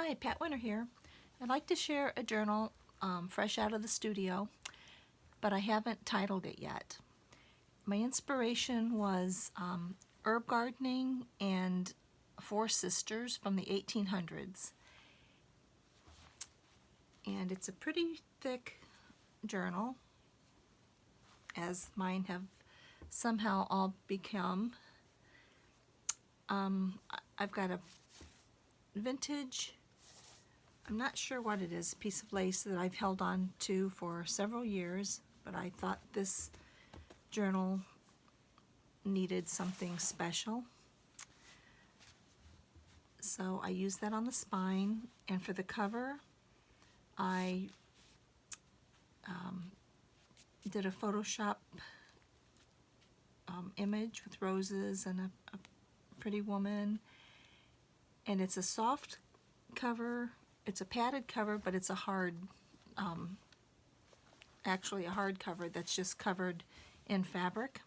Hi, Pat Winter here. I'd like to share a journal fresh out of the studio, but I haven't titled it yet. My inspiration was herb gardening and Four Sisters from the 1800s. And it's a pretty thick journal, as mine have somehow all become. I've got a vintage, I'm not sure what it is, piece of lace that I've held on to for several years, but I thought this journal needed something special. So I used that on the spine, and for the cover I did a Photoshop image with roses and a pretty woman, and it's a soft cover. It's a padded cover, but it's a hard, actually a hard cover that's just covered in fabric.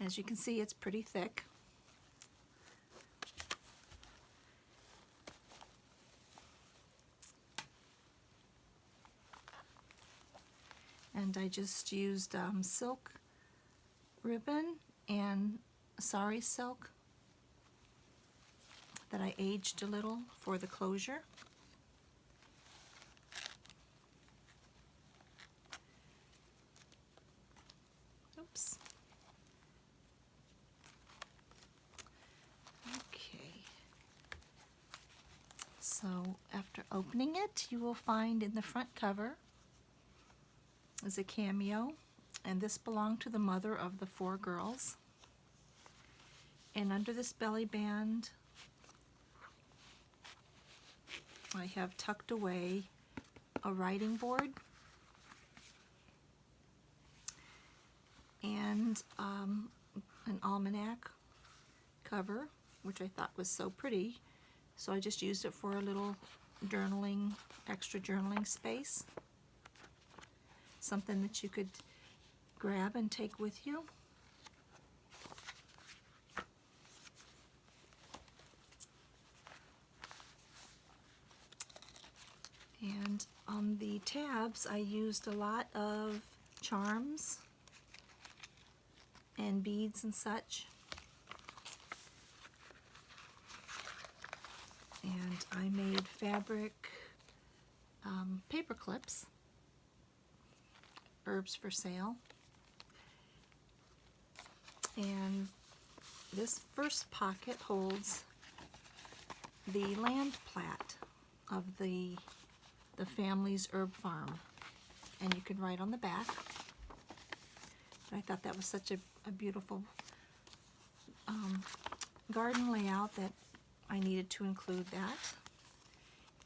As you can see, it's pretty thick. And I just used silk ribbon and sari silk that I aged a little for the closure. Oops. Okay. So after opening it, you will find in the front cover is a cameo, and this belonged to the mother of the four girls. And under this belly band, I have tucked away a writing board and an almanac cover, which I thought was so pretty, so I just used it for a little journaling, extra journaling space. Something that you could grab and take with you. And on the tabs, I used a lot of charms and beads and such. And I made fabric paper clips, herbs for sale. And this first pocket holds the land plat of the family's herb farm, and you can write on the back. I thought that was such a beautiful garden layout that I needed to include that.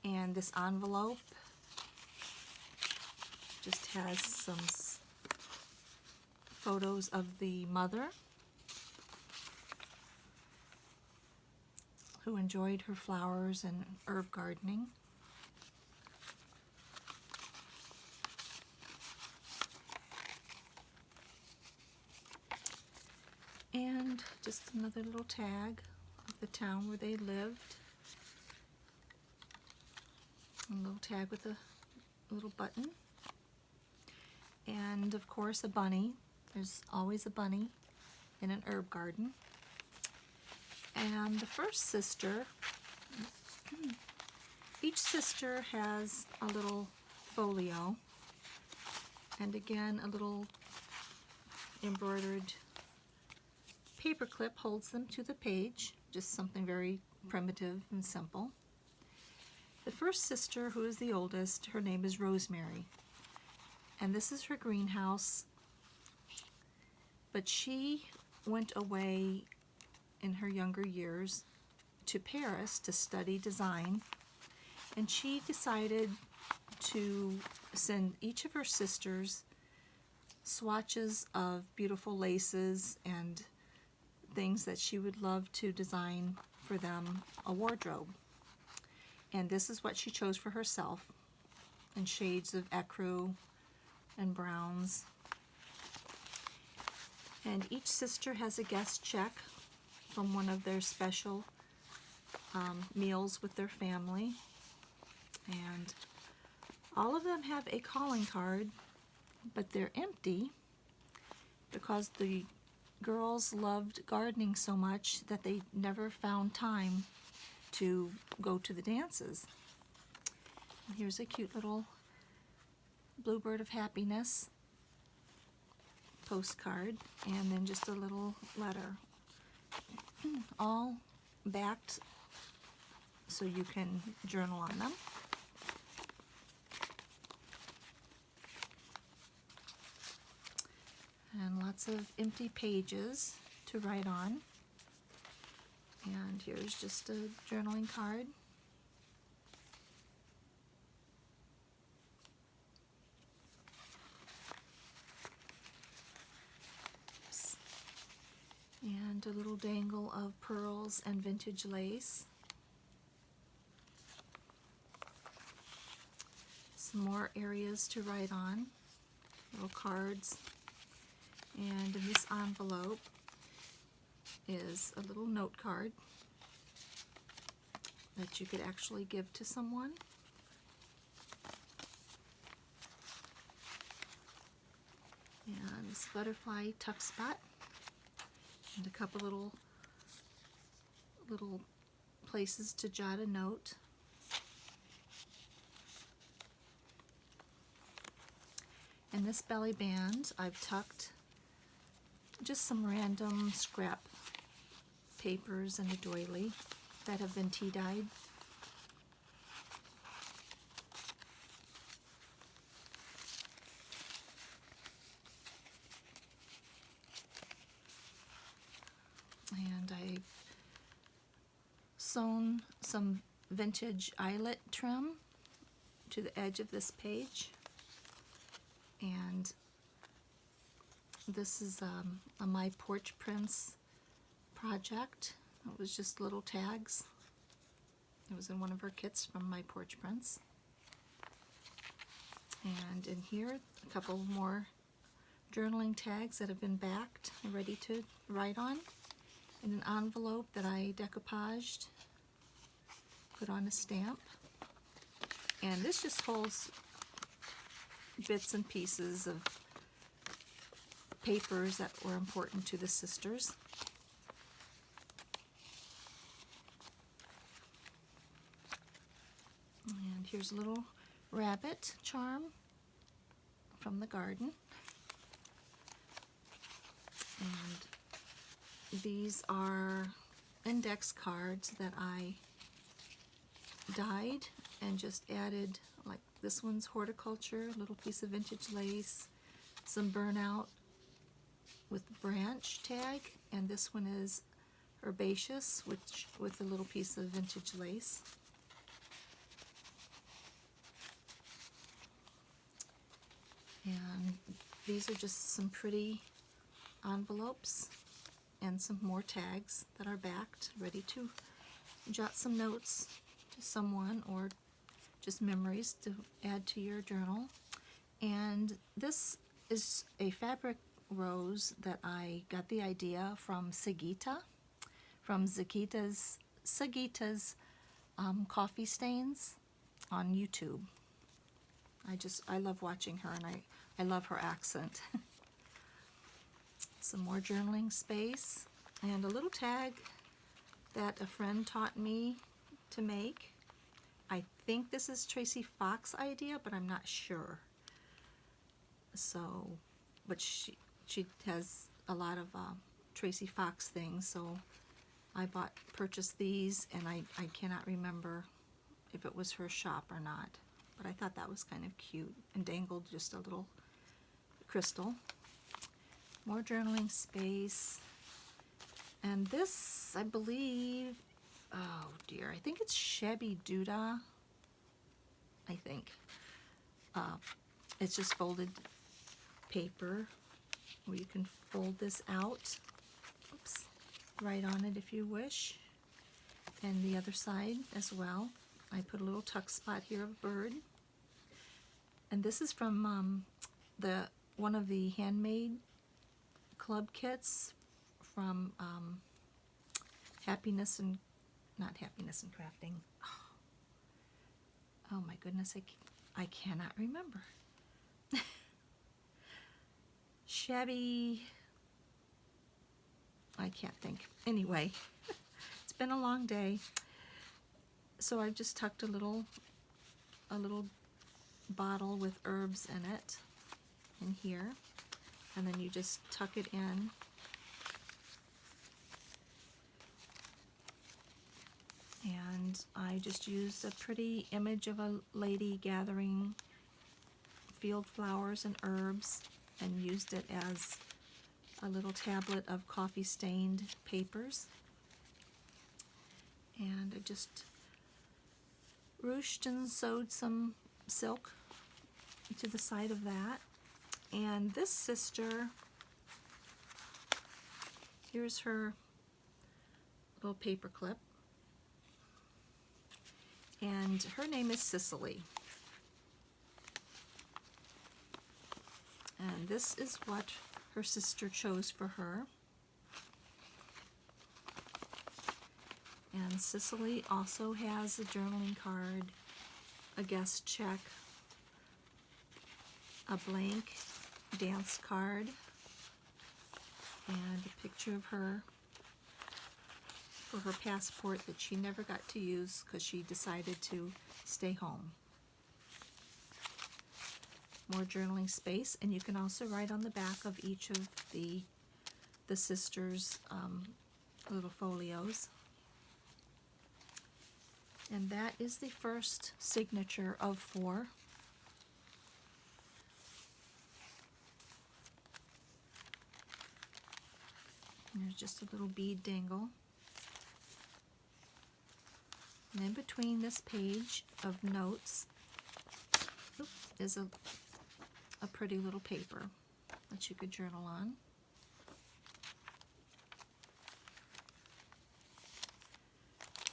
And this envelope just has some photos of the mother who enjoyed her flowers and herb gardening. And just another little tag of the town where they lived. A little tag with a little button. And of course a bunny. There's always a bunny in an herb garden. And the first sister, each sister has a little folio, and again a little embroidered paper clip holds them to the page, just something very primitive and simple. The first sister, who is the oldest, her name is Rosemary, and this is her greenhouse, but she went away in her younger years to Paris to study design, and she decided to send each of her sisters swatches of beautiful laces and things that she would love to design for them a wardrobe. And this is what she chose for herself, in shades of ecru and browns. And each sister has a guest check from one of their special meals with their family. And all of them have a calling card, but they're empty because the girls loved gardening so much that they never found time to go to the dances. And here's a cute little Bluebird of Happiness postcard, and then just a little letter, all backed so you can journal on them. And lots of empty pages to write on. And here's just a journaling card. Oops. And a little dangle of pearls and vintage lace. Some more areas to write on, little cards. And in this envelope is a little note card that you could actually give to someone. And this butterfly tuck spot, and a couple little places to jot a note. In this belly band, I've tucked just some random scrap papers and a doily that have been tea dyed. And I've sewn some vintage eyelet trim to the edge of this page. And this is a My Porch Prints project. It was just little tags. It was in one of her kits from My Porch Prints. And in here, a couple more journaling tags that have been backed and ready to write on, in an envelope that I decoupaged, put on a stamp. And this just holds bits and pieces of papers that were important to the sisters. And here's a little rabbit charm from the garden. And these are index cards that I dyed and just added, like this one's horticulture, a little piece of vintage lace, some burnout with branch tag, and this one is herbaceous, which with a little piece of vintage lace. And these are just some pretty envelopes and some more tags that are backed, ready to jot some notes to someone or just memories to add to your journal. And this is a fabric rose that I got the idea from Sagita, from Sagita's Coffee Stains on YouTube. I love watching her, and I love her accent. Some more journaling space, and a little tag that a friend taught me to make. I think this is Tracy Fox's idea, but I'm not sure. So, but she has a lot of Tracy Fox things, so I purchased these, and I cannot remember if it was her shop or not, but I thought that was kind of cute, and dangled just a little crystal. More journaling space, and this, I believe, oh dear, I think it's Shabby Doodah, I think. It's just folded paper where you can fold this out, oops, write on it if you wish, and the other side as well. I put a little tuck spot here of a bird, and this is from one of the handmade club kits from Happiness and not happiness in crafting. Oh my goodness, I cannot remember. Shabby, I can't think. Anyway, it's been a long day, so I've just tucked a little bottle with herbs in it in here, and then you just tuck it in. And I just used a pretty image of a lady gathering field flowers and herbs and used it as a little tablet of coffee stained papers. And I just ruched and sewed some silk to the side of that. And this sister, here's her little paper clip. And her name is Cicely. And this is what her sister chose for her. And Cicely also has a journaling card, a guest check, a blank dance card, and a picture of her for her passport that she never got to use because she decided to stay home. More journaling space, and you can also write on the back of each of the sisters' little folios. And that is the first signature of 4. And there's just a little bead dangle. And in between this page of notes is a pretty little paper that you could journal on.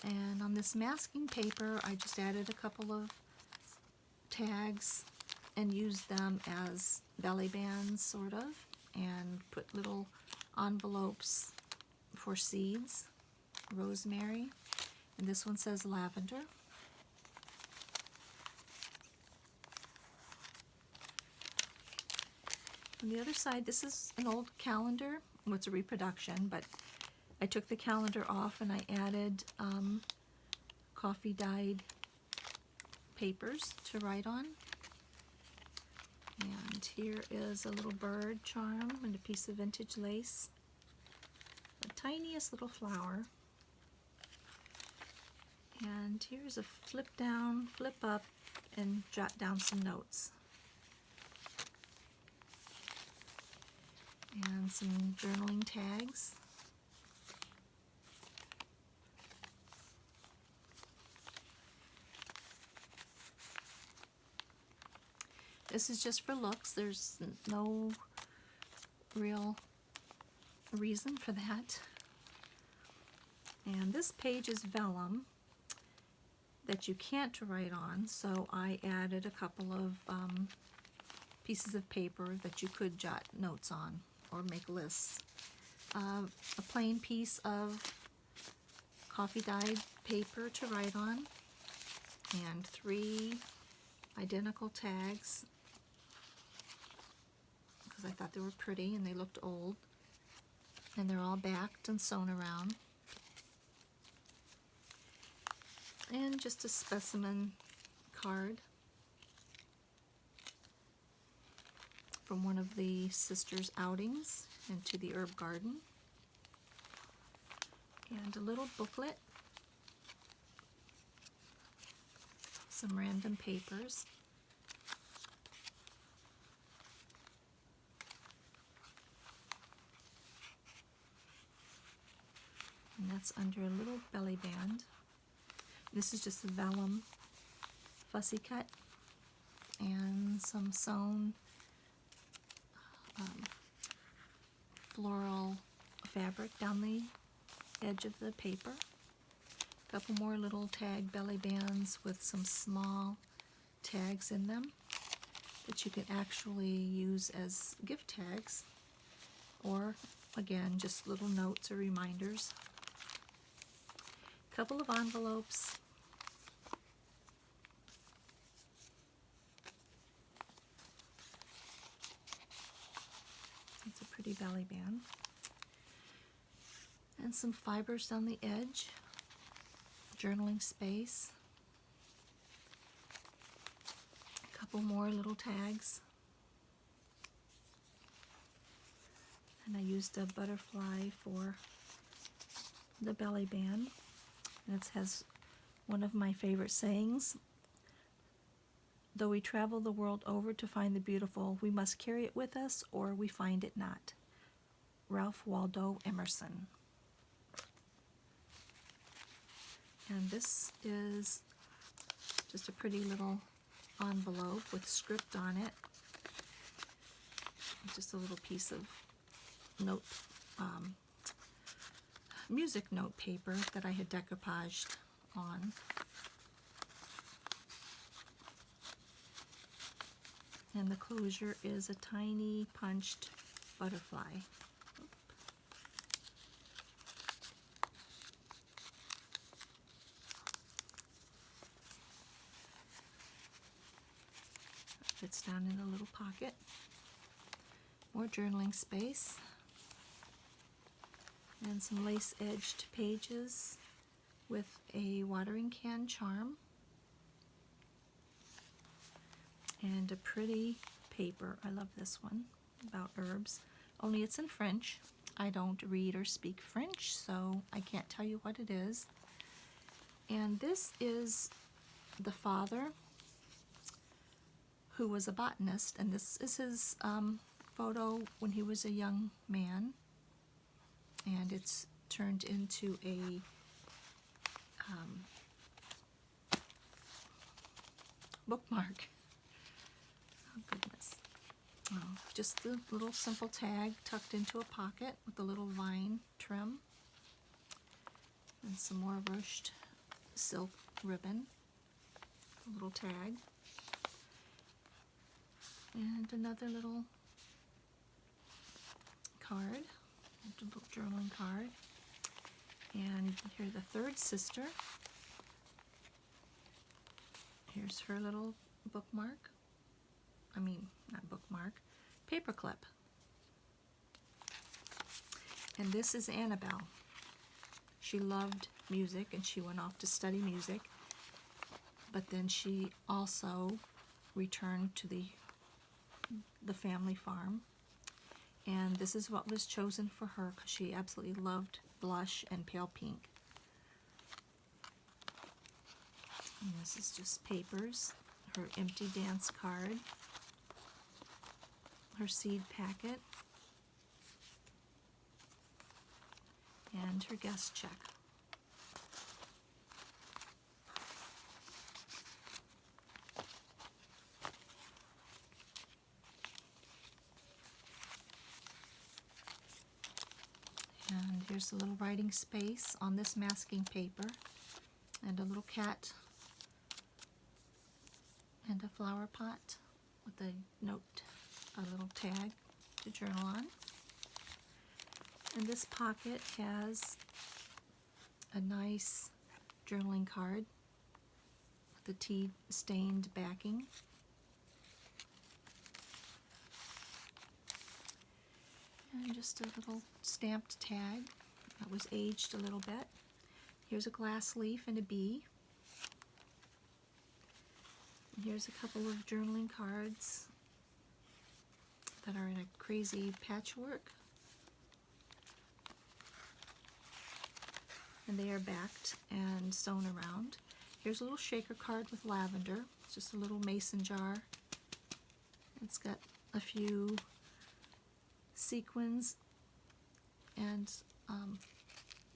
And on this masking paper, I just added a couple of tags and used them as belly bands, sort of, and put little envelopes for seeds, rosemary, and this one says lavender. On the other side, this is an old calendar. Well, it's a reproduction, but I took the calendar off and I added coffee dyed papers to write on. And here is a little bird charm and a piece of vintage lace. The tiniest little flower. And here's a flip down, flip up, and jot down some notes. And some journaling tags. This is just for looks. There's no real reason for that. And this page is vellum that you can't write on, so I added a couple of pieces of paper that you could jot notes on or make lists. A plain piece of coffee dyed paper to write on, and 3 identical tags because I thought they were pretty and they looked old, and they're all backed and sewn around. And just a specimen card from one of the sisters' outings into the herb garden. And a little booklet, some random papers, and that's under a little belly band. This is just a vellum fussy cut and some sewn floral fabric down the edge of the paper. A couple more little tag belly bands with some small tags in them that you can actually use as gift tags, or again just little notes or reminders. couple of envelopes. It's a pretty belly band. And some fibers down the edge. Journaling space. A couple more little tags. And I used a butterfly for the belly band. And it has one of my favorite sayings. Though we travel the world over to find the beautiful, we must carry it with us or we find it not. Ralph Waldo Emerson. And this is just a pretty little envelope with script on it. Just a little piece of note, music note paper that I had decoupaged on. And the closure is a tiny punched butterfly. Fits down in a little pocket. More journaling space. And some lace-edged pages with a watering can charm. And a pretty paper. I love this one, about herbs. Only it's in French. I don't read or speak French, so I can't tell you what it is. And this is the father, who was a botanist, and this is his photo when he was a young man. And it's turned into a bookmark. Oh goodness. Oh, just the little simple tag tucked into a pocket with a little vine trim. And some more ruched silk ribbon. A little tag. And another little card. A little journaling card. And here's the third sister. Here's her little bookmark. I mean, not bookmark, paper clip. And this is Annabelle. She loved music and she went off to study music, but then she also returned to the family farm. And this is what was chosen for her because she absolutely loved blush and pale pink. And this is just papers, her empty dance card, her seed packet, and her guest check. And here's a little writing space on this masking paper, and a little cat, and a flower pot with a note, a little tag to journal on. And this pocket has a nice journaling card with a tea-stained backing. And just a little stamped tag that was aged a little bit. Here's a glass leaf and a bee. And here's a couple of journaling cards that are in a crazy patchwork. And they are backed and sewn around. Here's a little shaker card with lavender. It's just a little mason jar. It's got a few sequins and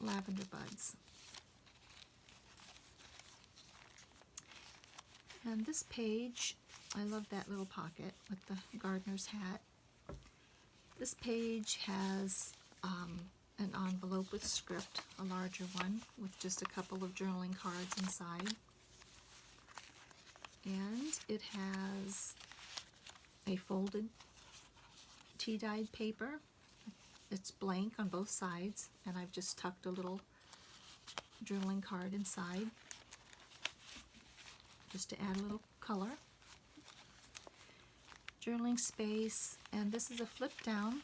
lavender buds. And this page, I love that little pocket with the gardener's hat. This page has an envelope with script, a larger one, with just a couple of journaling cards inside. And it has a folded tea-dyed paper. It's blank on both sides, and I've just tucked a little journaling card inside, just to add a little color. Journaling space, and this is a flip down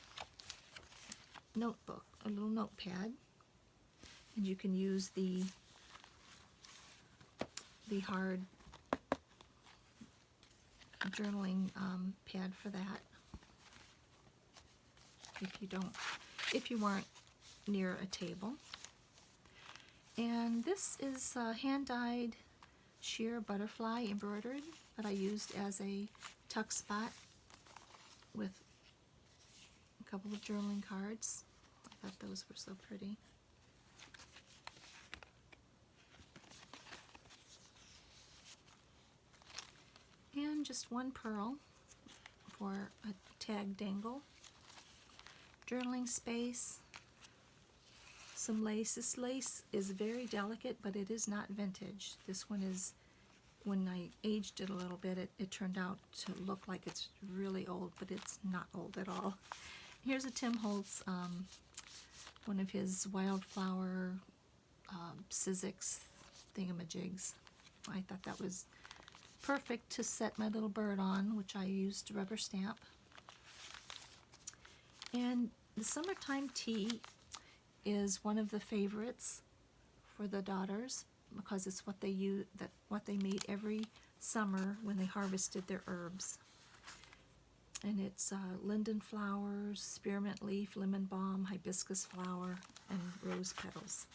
notebook, a little notepad, and you can use the hard journaling pad for that if you weren't near a table. And this is hand-dyed sheer butterfly embroidered that I used as a tuck spot with a couple of journaling cards. I thought those were so pretty. And just one pearl for a tag dangle. Journaling space, some lace. This lace is very delicate, but it is not vintage. This one is, when I aged it a little bit, it turned out to look like it's really old, but it's not old at all. Here's a Tim Holtz, one of his wildflower Sizzix thingamajigs. I thought that was perfect to set my little bird on, which I used rubber stamp. And the summertime tea is one of the favorites for the daughters because it's what they made every summer when they harvested their herbs. And it's linden flowers, spearmint leaf, lemon balm, hibiscus flower, and rose petals.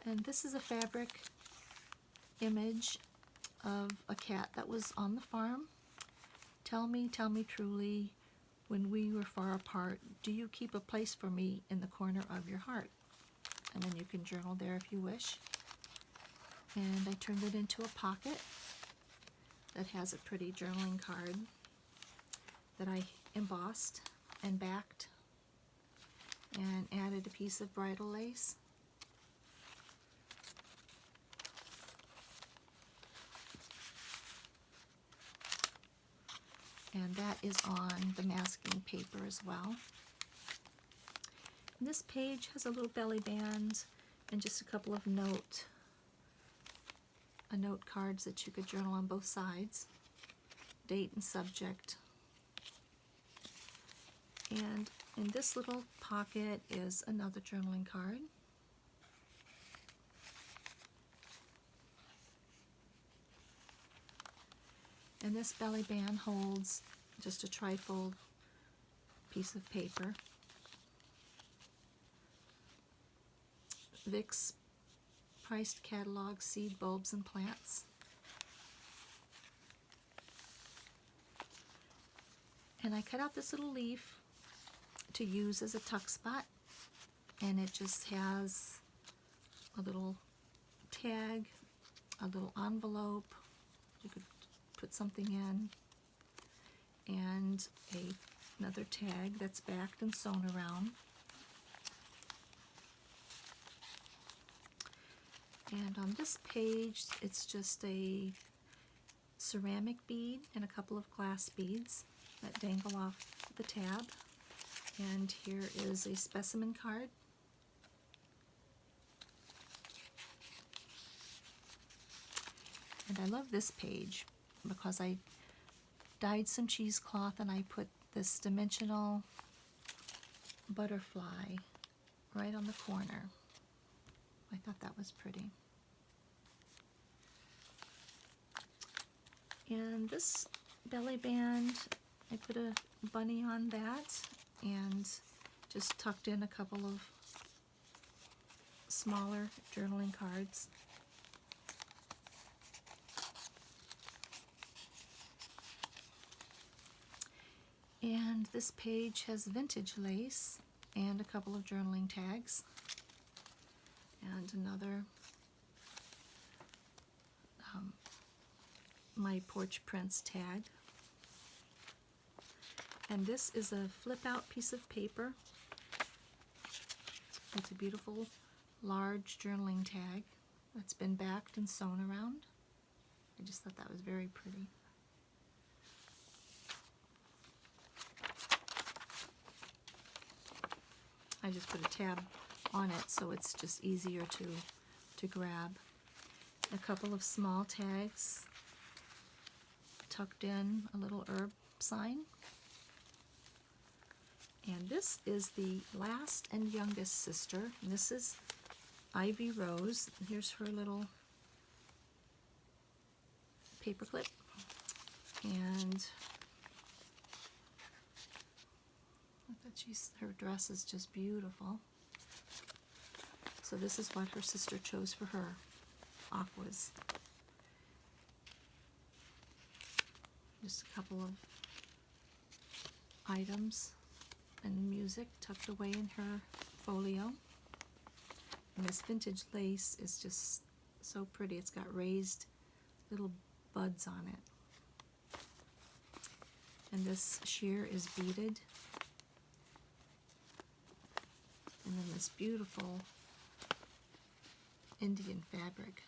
And this is a fabric image of a cat that was on the farm. Tell me truly, when we were far apart, do you keep a place for me in the corner of your heart? And then you can journal there if you wish. And I turned it into a pocket that has a pretty journaling card that I embossed and backed and added a piece of bridal lace. And that is on the masking paper as well. And this page has a little belly band and just a couple of note cards that you could journal on both sides, date and subject. And in this little pocket is another journaling card. And this belly band holds just a trifold piece of paper. Vicks priced catalog seed bulbs and plants. And I cut out this little leaf to use as a tuck spot, and it just has a little tag, a little envelope. You could put something in, and another tag that's backed and sewn around. And on this page, it's just a ceramic bead and a couple of glass beads that dangle off the tab. And here is a specimen card. And I love this page because I dyed some cheesecloth and I put this dimensional butterfly right on the corner. I thought that was pretty. And this belly band, I put a bunny on that and just tucked in a couple of smaller journaling cards. And this page has vintage lace and a couple of journaling tags. And another My Porch Prints tag. And this is a flip out piece of paper. It's a beautiful large journaling tag that's been backed and sewn around. I just thought that was very pretty. I just put a tab on it, so it's just easier to grab. A couple of small tags, tucked in a little herb sign. And this is the last and youngest sister. And this is Ivy Rose. Here's her little paperclip. And look at her dress is just beautiful. So this is what her sister chose for her, aquas. Just a couple of items and music tucked away in her folio. And this vintage lace is just so pretty. It's got raised little buds on it. And this sheer is beaded. And then this beautiful Indian fabric.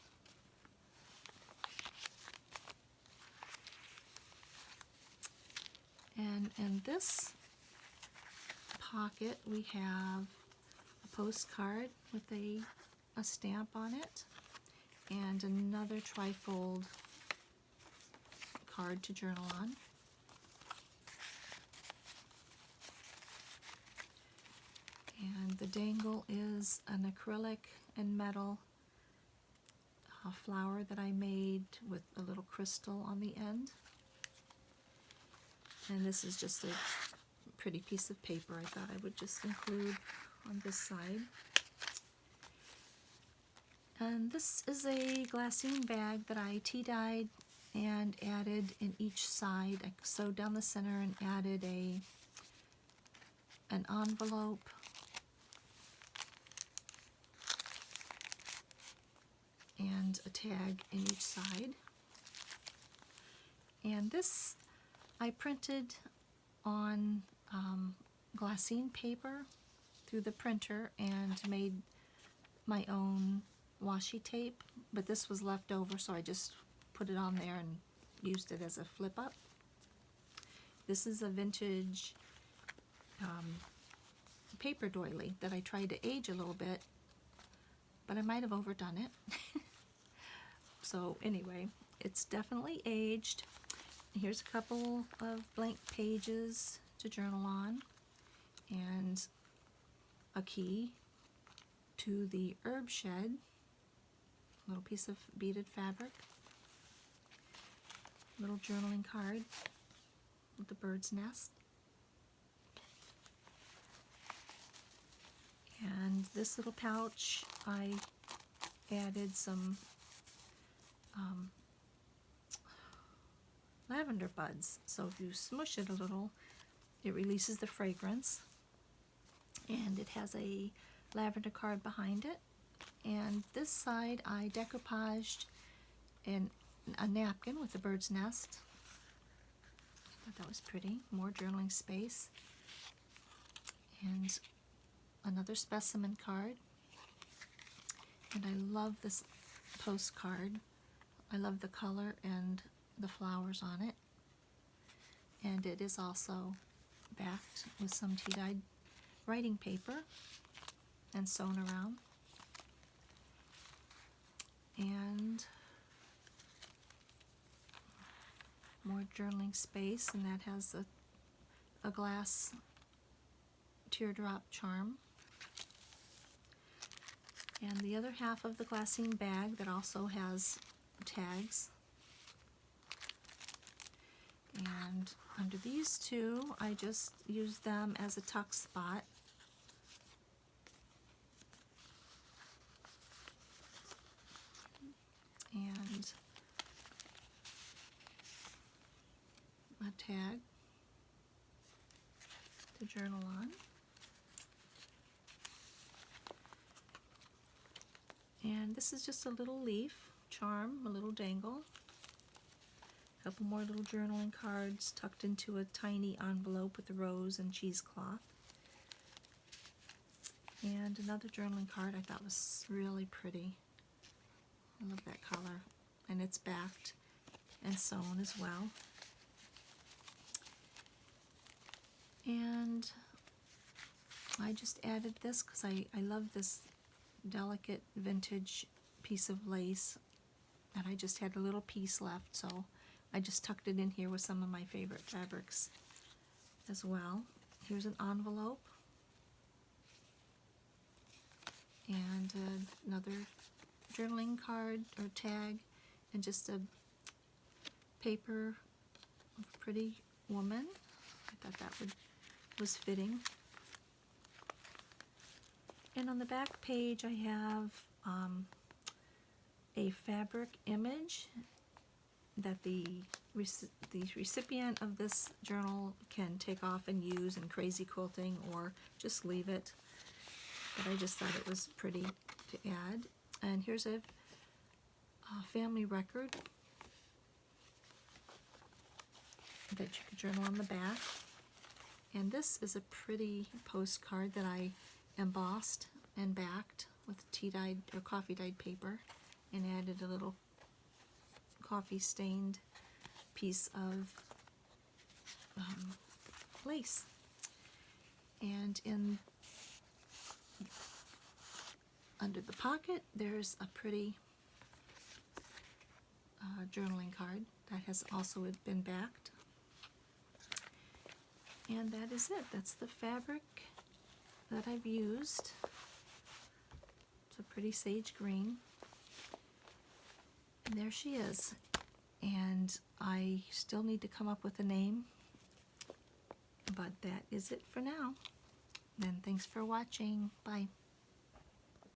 And in this pocket we have a postcard with a stamp on it and another trifold card to journal on. And the dangle is an acrylic and metal flower that I made with a little crystal on the end. And this is just a pretty piece of paper I thought I would just include on this side. And this is a glassine bag that I tea-dyed and added in each side. I sewed down the center and added an envelope and a tag in each side. And this I printed on glassine paper through the printer and made my own washi tape, but this was left over, so I just put it on there and used it as a flip up. This is a vintage paper doily that I tried to age a little bit, but I might have overdone it. So anyway, it's definitely aged. Here's a couple of blank pages to journal on and a key to the herb shed, a little piece of beaded fabric, little journaling card with the bird's nest, and this little pouch I added some lavender buds. So if you smush it a little, it releases the fragrance. And it has a lavender card behind it. And this side I decoupaged in a napkin with a bird's nest. I thought that was pretty. More journaling space. And another specimen card. And I love this postcard. I love the color and the flowers on it. And it is also backed with some tea-dyed writing paper and sewn around. And more journaling space, and that has a glass teardrop charm. And the other half of the glassine bag that also has tags. And under these two, I just used them as a tuck spot. And a tag to journal on. And this is just a little leaf charm, a little dangle. A couple more little journaling cards tucked into a tiny envelope with a rose and cheesecloth. And another journaling card I thought was really pretty. I love that color. And it's backed and sewn as well. I just added this because I love this delicate vintage piece of lace, and I just had a little piece left, so I just tucked it in here with some of my favorite fabrics as well. Here's an envelope and another journaling card or tag, and just a paper of a pretty woman. I thought that was fitting. And on the back page I have a fabric image that the recipient of this journal can take off and use in crazy quilting or just leave it. But I just thought it was pretty to add. And here's a family record that you could journal on the back. And this is a pretty postcard that I embossed and backed with tea-dyed or coffee-dyed paper and added a little coffee-stained piece of lace. And in under the pocket there's a pretty journaling card that has also been backed. And that is it. That's the fabric that I've used. It's a pretty sage green. And there she is. And I still need to come up with a name, but that is it for now. Then thanks for watching. Bye.